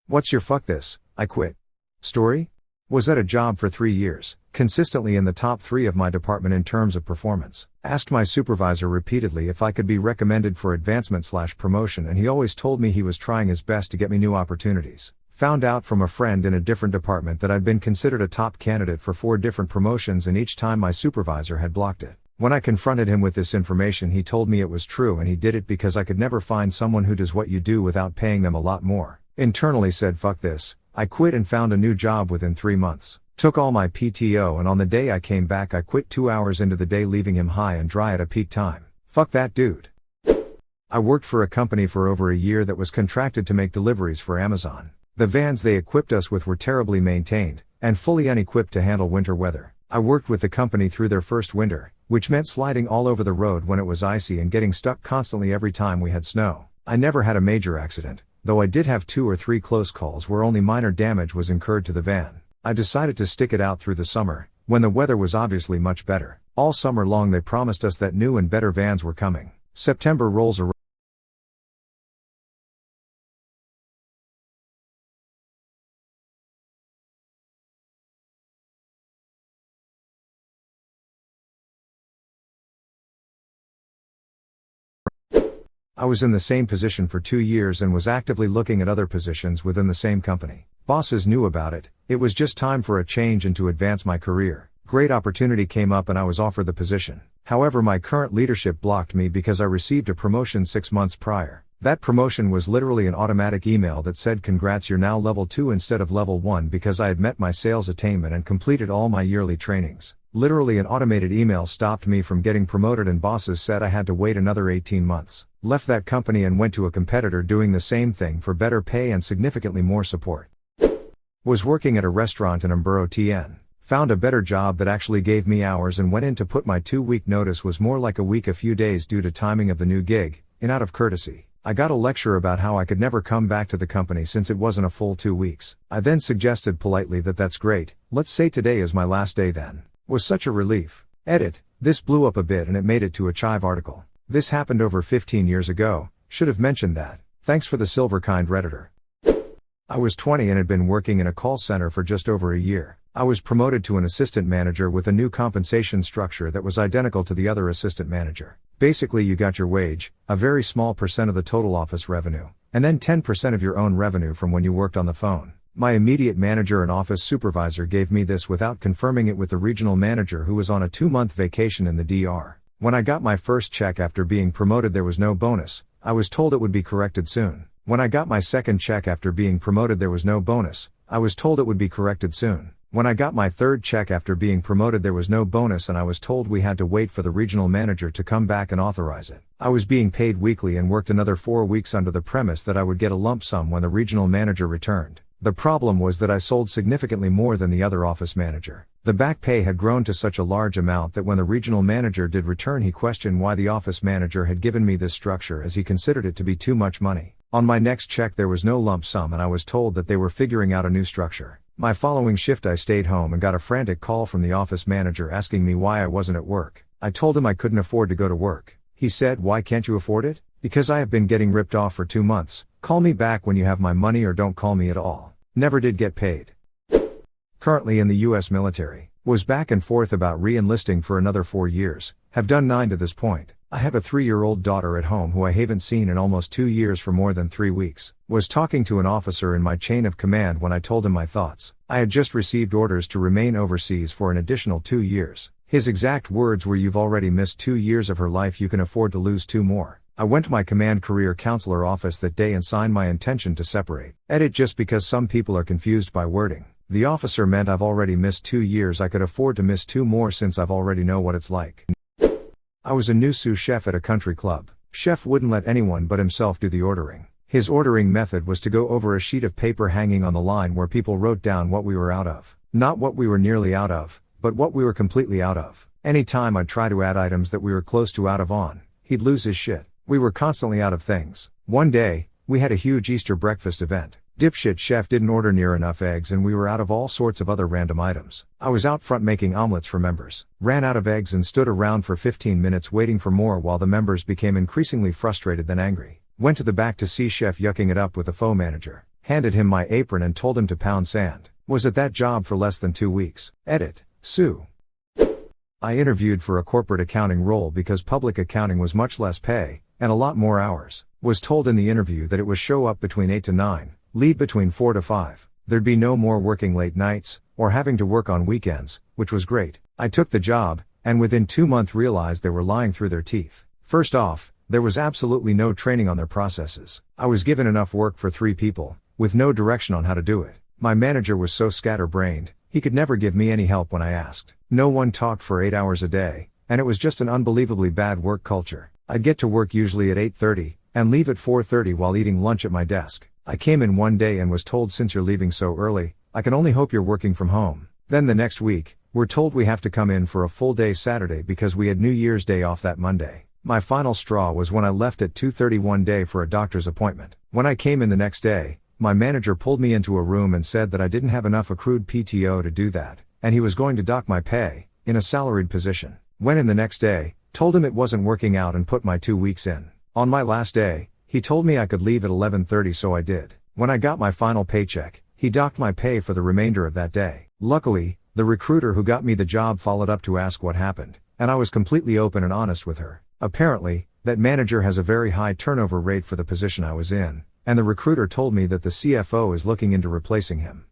What's your fuck this, I quit story? Was at a job for 3 years, consistently in the top 3 of my department in terms of performance. Asked my supervisor repeatedly if I could be recommended for advancement/promotion, and he always told me he was trying his best to get me new opportunities. Found out from a friend in a different department that I'd been considered a top candidate for 4 different promotions, and each time my supervisor had blocked it. When I confronted him with this information, he told me it was true and he did it because I could never find someone who does what you do without paying them a lot more. Internally said fuck this, I quit and found a new job within 3 months. Took all my PTO, and on the day I came back I quit 2 hours into the day, leaving him high and dry at a peak time. Fuck that dude. I worked for a company for over a year that was contracted to make deliveries for Amazon. The vans they equipped us with were terribly maintained, and fully unequipped to handle winter weather. I worked with the company through their first winter, which meant sliding all over the road when it was icy and getting stuck constantly every time we had snow. I never had a major accident, though I did have 2 or 3 close calls where only minor damage was incurred to the van. I decided to stick it out through the summer, when the weather was obviously much better. All summer long they promised us that new and better vans were coming. September rolls around. I was in the same position for 2 years and was actively looking at other positions within the same company. Bosses knew about it. It was just time for a change and to advance my career. Great opportunity came up and I was offered the position. However, my current leadership blocked me because I received a promotion 6 months prior. That promotion was literally an automatic email that said congrats, you're now level 2 instead of level 1, because I had met my sales attainment and completed all my yearly trainings. Literally an automated email stopped me from getting promoted, and bosses said I had to wait another 18 months. Left that company and went to a competitor doing the same thing for better pay and significantly more support. Was working at a restaurant in Umburo TN. Found a better job that actually gave me hours and went in to put my 2-week notice. Was more like a week, a few days due to timing of the new gig, and out of courtesy. I got a lecture about how I could never come back to the company since it wasn't a full 2 weeks. I then suggested politely that that's great, let's say today is my last day then. Was such a relief. Edit, this blew up a bit and it made it to a Chive article. This happened over 15 years ago, should have mentioned that. Thanks for the silver kind Redditor. I was 20 and had been working in a call center for just over a year. I was promoted to an assistant manager with a new compensation structure that was identical to the other assistant manager. Basically, you got your wage, a very small percent of the total office revenue, and then 10% of your own revenue from when you worked on the phone. My immediate manager and office supervisor gave me this without confirming it with the regional manager, who was on a 2-month vacation in the DR. When I got my first check after being promoted, there was no bonus. I was told it would be corrected soon. When I got my second check after being promoted, there was no bonus. I was told it would be corrected soon. When I got my third check after being promoted, there was no bonus, and I was told we had to wait for the regional manager to come back and authorize it. I was being paid weekly and worked another 4 weeks under the premise that I would get a lump sum when the regional manager returned. The problem was that I sold significantly more than the other office manager. The back pay had grown to such a large amount that when the regional manager did return, he questioned why the office manager had given me this structure, as he considered it to be too much money. On my next check there was no lump sum, and I was told that they were figuring out a new structure. My following shift I stayed home and got a frantic call from the office manager asking me why I wasn't at work. I told him I couldn't afford to go to work. He said, "Why can't you afford it?" "Because I have been getting ripped off for 2 months. Call me back when you have my money or don't call me at all." Never did get paid. Currently in the US military. Was back and forth about re-enlisting for another 4 years. Have done 9 to this point. I have a 3-year-old daughter at home who I haven't seen in almost 2 years for more than 3 weeks. Was talking to an officer in my chain of command when I told him my thoughts. I had just received orders to remain overseas for an additional 2 years. His exact words were, "You've already missed 2 years of her life, you can afford to lose 2 more. I went to my command career counselor office that day and signed my intention to separate. Edit, just because some people are confused by wording. The officer meant I've already missed 2 years, I could afford to miss 2 more since I've already know what it's like. I was a new sous chef at a country club. Chef wouldn't let anyone but himself do the ordering. His ordering method was to go over a sheet of paper hanging on the line where people wrote down what we were out of. Not what we were nearly out of, but what we were completely out of. Anytime I'd try to add items that we were close to out of on, he'd lose his shit. We were constantly out of things. One day, we had a huge Easter breakfast event. Dipshit chef didn't order near enough eggs and we were out of all sorts of other random items. I was out front making omelets for members. Ran out of eggs and stood around for 15 minutes waiting for more while the members became increasingly frustrated than angry. Went to the back to see chef yucking it up with the faux manager. handed him my apron and told him to pound sand. Was at that job for less than 2 weeks. Edit. Sue. I interviewed for a corporate accounting role because public accounting was much less pay, and a lot more hours. Was told in the interview that it was show up between 8 to 9, leave between 4 to 5. There'd be no more working late nights, or having to work on weekends, which was great. I took the job, and within 2 months realized they were lying through their teeth. First off, there was absolutely no training on their processes. I was given enough work for 3 people, with no direction on how to do it. My manager was so scatterbrained, he could never give me any help when I asked. No one talked for 8 hours a day, and it was just an unbelievably bad work culture. I'd get to work usually at 8:30, and leave at 4:30 while eating lunch at my desk. I came in one day and was told, since you're leaving so early, I can only hope you're working from home. Then the next week, we're told we have to come in for a full day Saturday because we had New Year's Day off that Monday. My final straw was when I left at 2:30 one day for a doctor's appointment. When I came in the next day, my manager pulled me into a room and said that I didn't have enough accrued PTO to do that, and he was going to dock my pay, in a salaried position. Went in the next day, told him it wasn't working out and put my 2 weeks in. On my last day, he told me I could leave at 11:30, so I did. When I got my final paycheck, he docked my pay for the remainder of that day. Luckily, the recruiter who got me the job followed up to ask what happened, and I was completely open and honest with her. Apparently, that manager has a very high turnover rate for the position I was in, and the recruiter told me that the CFO is looking into replacing him.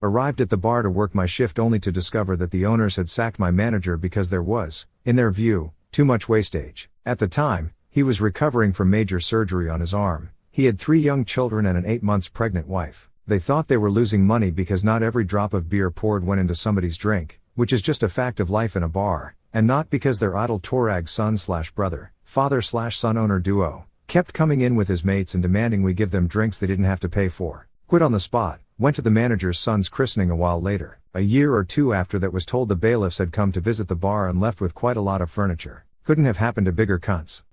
Arrived at the bar to work my shift only to discover that the owners had sacked my manager because there was, in their view, too much wastage. At the time, he was recovering from major surgery on his arm. He had 3 young children and an 8 months pregnant wife. They thought they were losing money because not every drop of beer poured went into somebody's drink, which is just a fact of life in a bar, and not because their idle Torag son/brother, father/son owner duo, kept coming in with his mates and demanding we give them drinks they didn't have to pay for. Quit on the spot, went to the manager's son's christening a while later. A year or 2 after that was told the bailiffs had come to visit the bar and left with quite a lot of furniture. Couldn't have happened to bigger cunts.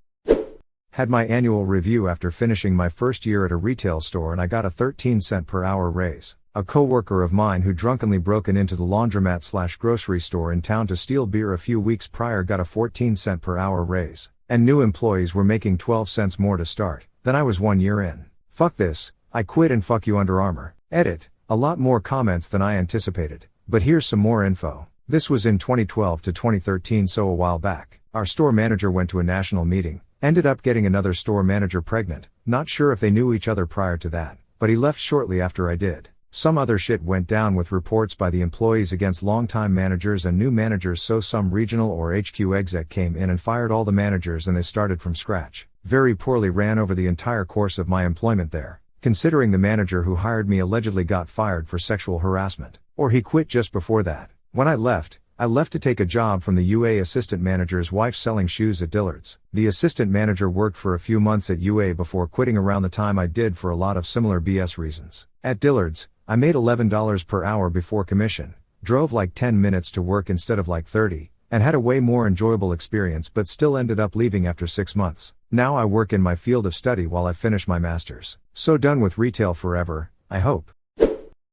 Had my annual review after finishing my first year at a retail store and I got a 13-cent per hour raise. A coworker of mine who drunkenly broken into the laundromat/grocery store in town to steal beer a few weeks prior got a 14-cent per hour raise. And new employees were making 12 cents more to start than I was 1 year in. Fuck this, I quit and fuck you Under Armour. Edit. A lot more comments than I anticipated, but here's some more info. This was in 2012 to 2013, so a while back. Our store manager went to a national meeting, ended up getting another store manager pregnant. Not sure if they knew each other prior to that, but he left shortly after I did. Some other shit went down with reports by the employees against longtime managers and new managers, so some regional or HQ exec came in and fired all the managers and they started from scratch. Very poorly ran over the entire course of my employment there, considering the manager who hired me allegedly got fired for sexual harassment. Or he quit just before that. When I left to take a job from the UA assistant manager's wife selling shoes at Dillard's. The assistant manager worked for a few months at UA before quitting around the time I did for a lot of similar BS reasons. At Dillard's, I made $11 per hour before commission, drove like 10 minutes to work instead of like 30, and had a way more enjoyable experience, but still ended up leaving after 6 months. Now I work in my field of study while I finish my master's. So done with retail forever, I hope.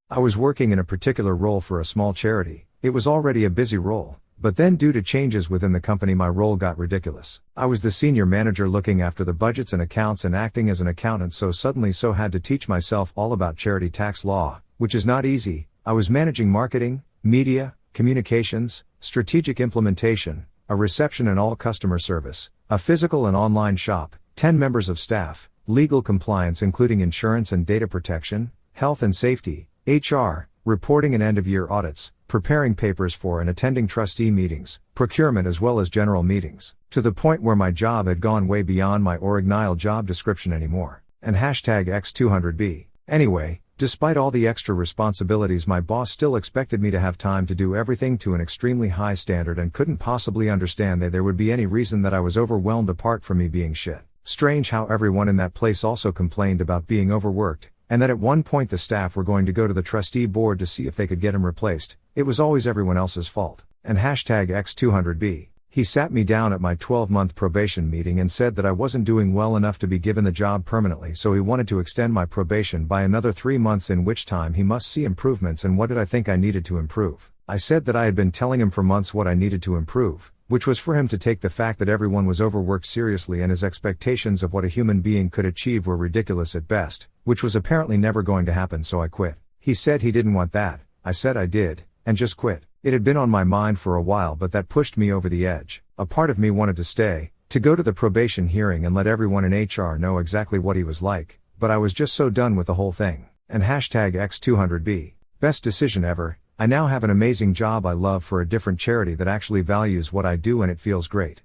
I was working in a particular role for a small charity. It was already a busy role, but then due to changes within the company my role got ridiculous. I was the senior manager looking after the budgets and accounts and acting as an accountant, so suddenly had to teach myself all about charity tax law, which is not easy. I was managing marketing, media, communications, strategic implementation, a reception and all customer service, a physical and online shop, 10 members of staff, legal compliance including insurance and data protection, health and safety, HR, reporting and end-of-year audits, preparing papers for and attending trustee meetings, procurement as well as general meetings, to the point where my job had gone way beyond my original job description anymore. And #X200B. Anyway, despite all the extra responsibilities, my boss still expected me to have time to do everything to an extremely high standard and couldn't possibly understand that there would be any reason that I was overwhelmed apart from me being shit. Strange how everyone in that place also complained about being overworked, and that at one point the staff were going to go to the trustee board to see if they could get him replaced. It was always everyone else's fault. And #X200B. He sat me down at my 12-month probation meeting and said that I wasn't doing well enough to be given the job permanently, so he wanted to extend my probation by another 3 months, in which time he must see improvements. And what did I think I needed to improve? I said that I had been telling him for months what I needed to improve, which was for him to take the fact that everyone was overworked seriously and his expectations of what a human being could achieve were ridiculous at best, which was apparently never going to happen, so I quit. He said he didn't want that, I said I did, and just quit. It had been on my mind for a while, but that pushed me over the edge. A part of me wanted to stay, to go to the probation hearing and let everyone in HR know exactly what he was like, but I was just so done with the whole thing. And hashtag X200B. Best decision ever. I now have an amazing job I love for a different charity that actually values what I do, and it feels great.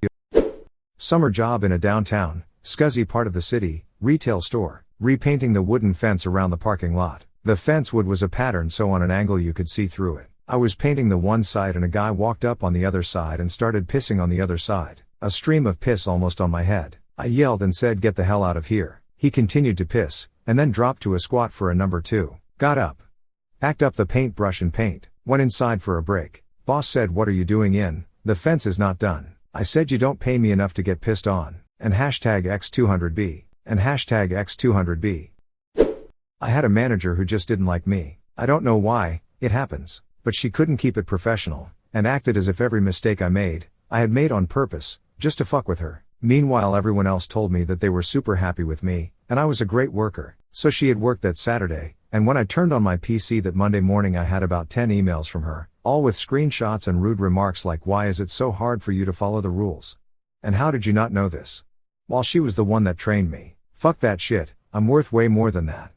Summer job in a downtown, scuzzy part of the city, retail store, repainting the wooden fence around the parking lot. The fence wood was a pattern, so on an angle you could see through it. I was painting the one side and a guy walked up on the other side and started pissing on the other side. A stream of piss almost on my head. I yelled and said, "Get the hell out of here." He continued to piss, and then dropped to a squat for a number 2. Got up. Packed up the paintbrush and paint. Went inside for a break. Boss said, "What are you doing in? The fence is not done." I said, "You don't pay me enough to get pissed on." And hashtag X200B. And hashtag X200B. I had a manager who just didn't like me. I don't know why, it happens. But she couldn't keep it professional, and acted as if every mistake I had made on purpose, just to fuck with her. Meanwhile, everyone else told me that they were super happy with me, and I was a great worker. So she had worked that Saturday, and when I turned on my PC that Monday morning, I had about 10 emails from her, all with screenshots and rude remarks like, "Why is it so hard for you to follow the rules? And how did you not know this?" While she was the one that trained me. Fuck that shit, I'm worth way more than that.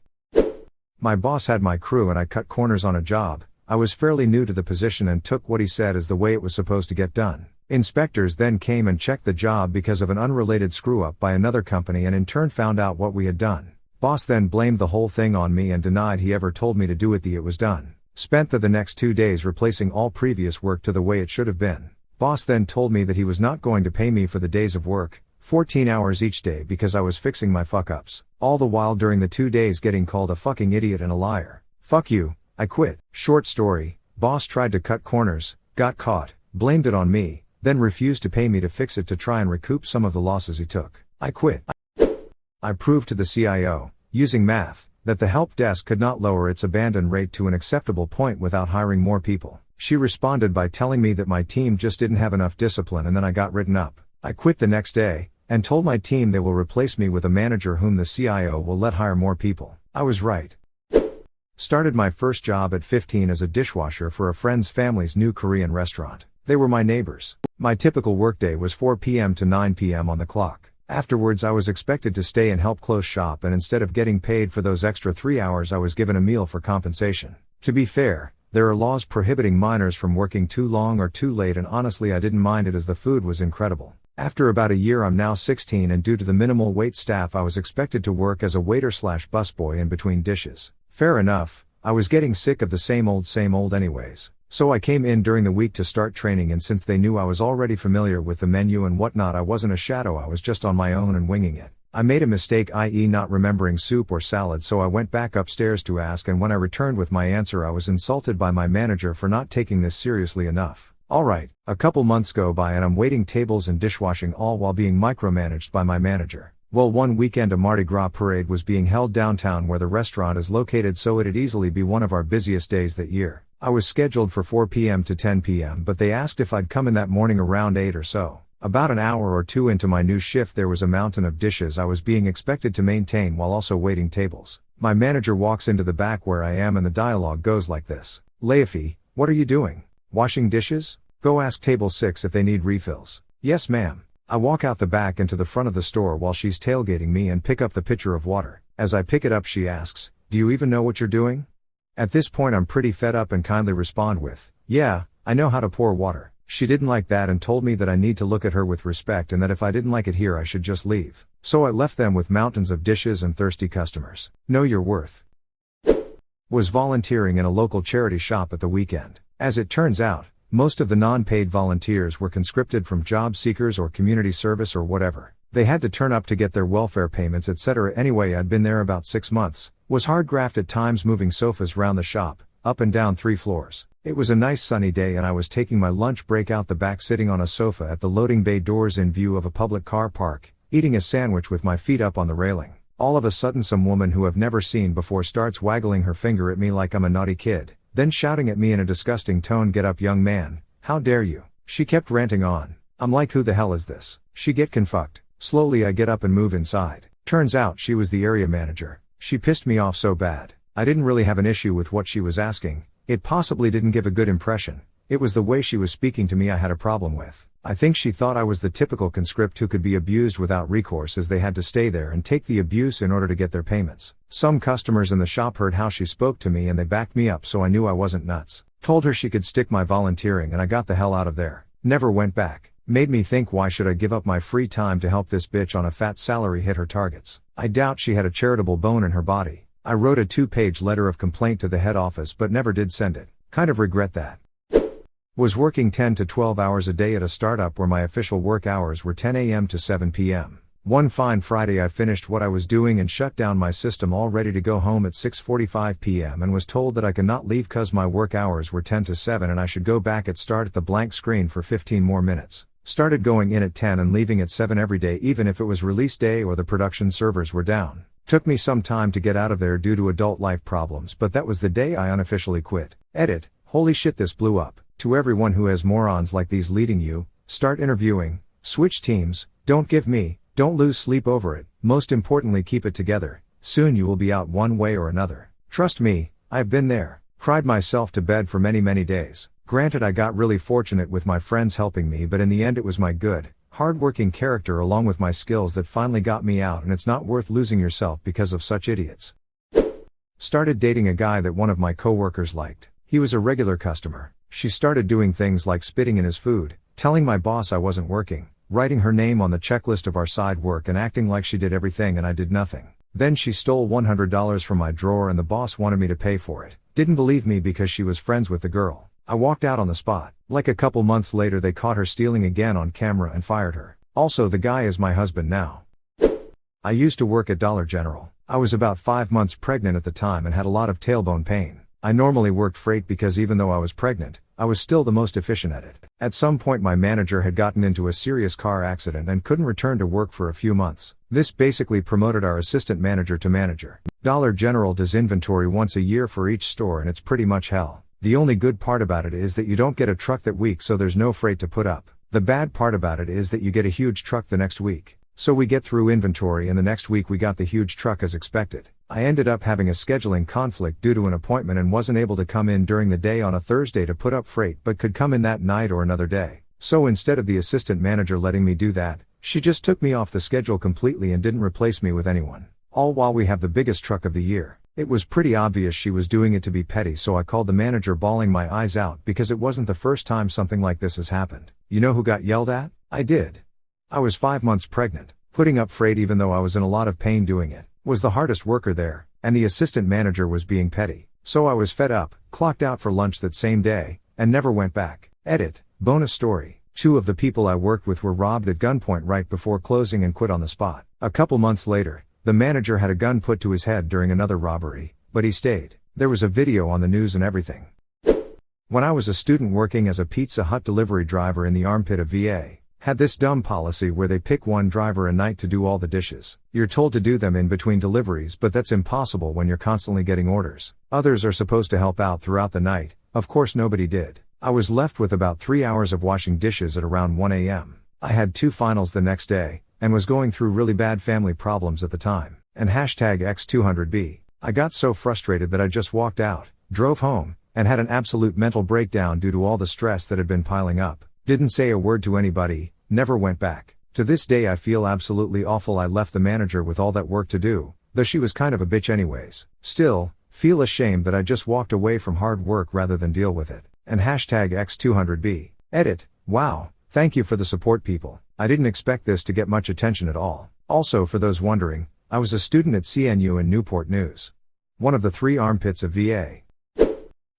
My boss had my crew and I cut corners on a job. I was fairly new to the position and took what he said as the way it was supposed to get done. Inspectors then came and checked the job because of an unrelated screw-up by another company, and in turn found out what we had done. Boss then blamed the whole thing on me and denied he ever told me to do it. It was done. Spent the next 2 days replacing all previous work to the way it should have been. Boss then told me that he was not going to pay me for the days of work, 14 hours each day, because I was fixing my fuck-ups. All the while during the 2 days getting called a fucking idiot and a liar. Fuck you, I quit. Short story, boss tried to cut corners, got caught, blamed it on me, then refused to pay me to fix it to try and recoup some of the losses he took. I quit. I proved to the CIO, using math, that the help desk could not lower its abandon rate to an acceptable point without hiring more people. She responded by telling me that my team just didn't have enough discipline, and then I got written up. I quit the next day, and told my team they will replace me with a manager whom the CIO will let hire more people. I was right. Started my first job at 15 as a dishwasher for a friend's family's new Korean restaurant. They were my neighbors. My typical workday was 4 p.m. to 9 p.m. on the clock. Afterwards I was expected to stay and help close shop, and instead of getting paid for those extra 3 hours I was given a meal for compensation. To be fair, there are laws prohibiting minors from working too long or too late, and honestly I didn't mind it as the food was incredible. After about a year I'm now 16, and due to the minimal wait staff I was expected to work as a waiter/busboy in between dishes. Fair enough, I was getting sick of the same old anyways. So I came in during the week to start training, and since they knew I was already familiar with the menu and whatnot, I wasn't a shadow, I was just on my own and winging it. I made a mistake, i.e. not remembering soup or salad, so I went back upstairs to ask, and when I returned with my answer I was insulted by my manager for not taking this seriously enough. Alright, a couple months go by and I'm waiting tables and dishwashing, all while being micromanaged by my manager. Well, one weekend a Mardi Gras parade was being held downtown where the restaurant is located, so it'd easily be one of our busiest days that year. I was scheduled for 4 p.m. to 10 p.m. but they asked if I'd come in that morning around 8 or so. About an hour or two into my new shift there was a mountain of dishes I was being expected to maintain while also waiting tables. My manager walks into the back where I am and the dialogue goes like this. "Leafy, what are you doing? Washing dishes? Go ask table 6 if they need refills." "Yes ma'am." I walk out the back into the front of the store while she's tailgating me and pick up the pitcher of water. As I pick it up she asks, "Do you even know what you're doing?" At this point I'm pretty fed up and kindly respond with, "Yeah, I know how to pour water." She didn't like that and told me that I need to look at her with respect, and that if I didn't like it here I should just leave. So I left them with mountains of dishes and thirsty customers. Know your worth. Was volunteering in a local charity shop at the weekend. As it turns out, most of the non-paid volunteers were conscripted from job seekers or community service or whatever. They had to turn up to get their welfare payments, etc. Anyway, I'd been there about 6 months, was hard graft at times moving sofas round the shop, up and down 3 floors. It was a nice sunny day and I was taking my lunch break out the back, sitting on a sofa at the loading bay doors in view of a public car park, eating a sandwich with my feet up on the railing. All of a sudden some woman who I've never seen before starts waggling her finger at me like I'm a naughty kid, then shouting at me in a disgusting tone, "Get up young man, how dare you." She kept ranting on. I'm like, who the hell is this? She get confucked. Slowly I get up and move inside. Turns out she was the area manager. She pissed me off so bad. I didn't really have an issue with what she was asking. It possibly didn't give a good impression. It was the way she was speaking to me I had a problem with. I think she thought I was the typical conscript who could be abused without recourse, as they had to stay there and take the abuse in order to get their payments. Some customers in the shop heard how she spoke to me and they backed me up, so I knew I wasn't nuts. Told her she could stick my volunteering and I got the hell out of there. Never went back. Made me think, why should I give up my free time to help this bitch on a fat salary hit her targets? I doubt she had a charitable bone in her body. I wrote a 2-page letter of complaint to the head office but never did send it. Kind of regret that. Was working 10 to 12 hours a day at a startup where my official work hours were 10 a.m. to 7 p.m. One fine Friday I finished what I was doing and shut down my system, all ready to go home at 6:45 p.m. and was told that I could not leave cause my work hours were 10 to 7 and I should go back at start at the blank screen for 15 more minutes. Started going in at 10 and leaving at 7 every day, even if it was release day or the production servers were down. Took me some time to get out of there due to adult life problems, but that was the day I unofficially quit. Edit. Holy shit, this blew up. To everyone who has morons like these leading you, start interviewing, switch teams, don't lose sleep over it, most importantly keep it together, soon you will be out one way or another. Trust me, I've been there, cried myself to bed for many days. Granted, I got really fortunate with my friends helping me, but in the end it was my good, hard-working character along with my skills that finally got me out, and it's not worth losing yourself because of such idiots. Started dating a guy that one of my coworkers liked. He was a regular customer. She started doing things like spitting in his food, telling my boss I wasn't working, writing her name on the checklist of our side work and acting like she did everything and I did nothing. Then she stole $100 from my drawer and the boss wanted me to pay for it. Didn't believe me because she was friends with the girl. I walked out on the spot. Like a couple months later they caught her stealing again on camera and fired her. Also, the guy is my husband now. I used to work at Dollar General. I was about 5 months pregnant at the time and had a lot of tailbone pain. I normally worked freight because even though I was pregnant, I was still the most efficient at it. At some point my manager had gotten into a serious car accident and couldn't return to work for a few months. This basically promoted our assistant manager to manager. Dollar General does inventory once a year for each store and it's pretty much hell. The only good part about it is that you don't get a truck that week, so there's no freight to put up. The bad part about it is that you get a huge truck the next week. So we get through inventory and the next week we got the huge truck as expected. I ended up having a scheduling conflict due to an appointment and wasn't able to come in during the day on a Thursday to put up freight, but could come in that night or another day. So instead of the assistant manager letting me do that, she just took me off the schedule completely and didn't replace me with anyone. All while we have the biggest truck of the year. It was pretty obvious she was doing it to be petty, so I called the manager bawling my eyes out because it wasn't the first time something like this has happened. You know who got yelled at? I did. I was 5 months pregnant. Putting up freight even though I was in a lot of pain doing it, was the hardest worker there, and the assistant manager was being petty. So I was fed up, clocked out for lunch that same day, and never went back. Edit. Bonus story. 2 of the people I worked with were robbed at gunpoint right before closing and quit on the spot. A couple months later, the manager had a gun put to his head during another robbery, but he stayed. There was a video on the news and everything. When I was a student working as a Pizza Hut delivery driver in the armpit of VA, had this dumb policy where they pick one driver a night to do all the dishes. You're told to do them in between deliveries, but that's impossible when you're constantly getting orders. Others are supposed to help out throughout the night. Of course nobody did. I was left with about 3 hours of washing dishes at around 1 a.m. I had 2 finals the next day, and was going through really bad family problems at the time. And hashtag X200B. I got so frustrated that I just walked out, drove home, and had an absolute mental breakdown due to all the stress that had been piling up. Didn't say a word to anybody, never went back. To this day I feel absolutely awful I left the manager with all that work to do, though she was kind of a bitch anyways. Still, feel ashamed that I just walked away from hard work rather than deal with it. And hashtag X200B. Edit. Wow, thank you for the support, people. I didn't expect this to get much attention at all. Also, for those wondering, I was a student at CNU in Newport News. One of the 3 armpits of VA.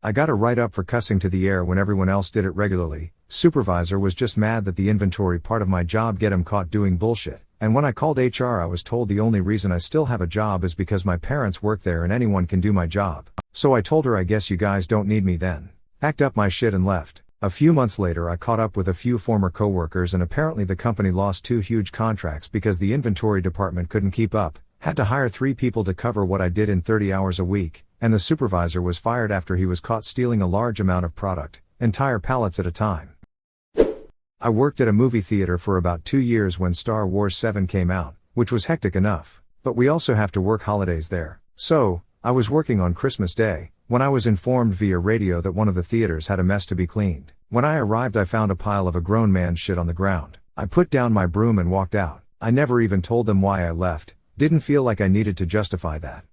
I got a write-up for cussing to the air when everyone else did it regularly. Supervisor was just mad that the inventory part of my job get him caught doing bullshit. And when I called HR I was told the only reason I still have a job is because my parents work there and anyone can do my job. So I told her I guess you guys don't need me then. Packed up my shit and left. A few months later I caught up with a few former coworkers and apparently the company lost 2 huge contracts because the inventory department couldn't keep up. Had to hire 3 people to cover what I did in 30 hours a week, and the supervisor was fired after he was caught stealing a large amount of product, entire pallets at a time. I worked at a movie theater for about 2 years when Star Wars 7 came out, which was hectic enough. But we also have to work holidays there. So, I was working on Christmas Day, when I was informed via radio that one of the theaters had a mess to be cleaned. When I arrived, I found a pile of a grown man's shit on the ground. I put down my broom and walked out. I never even told them why I left, didn't feel like I needed to justify that.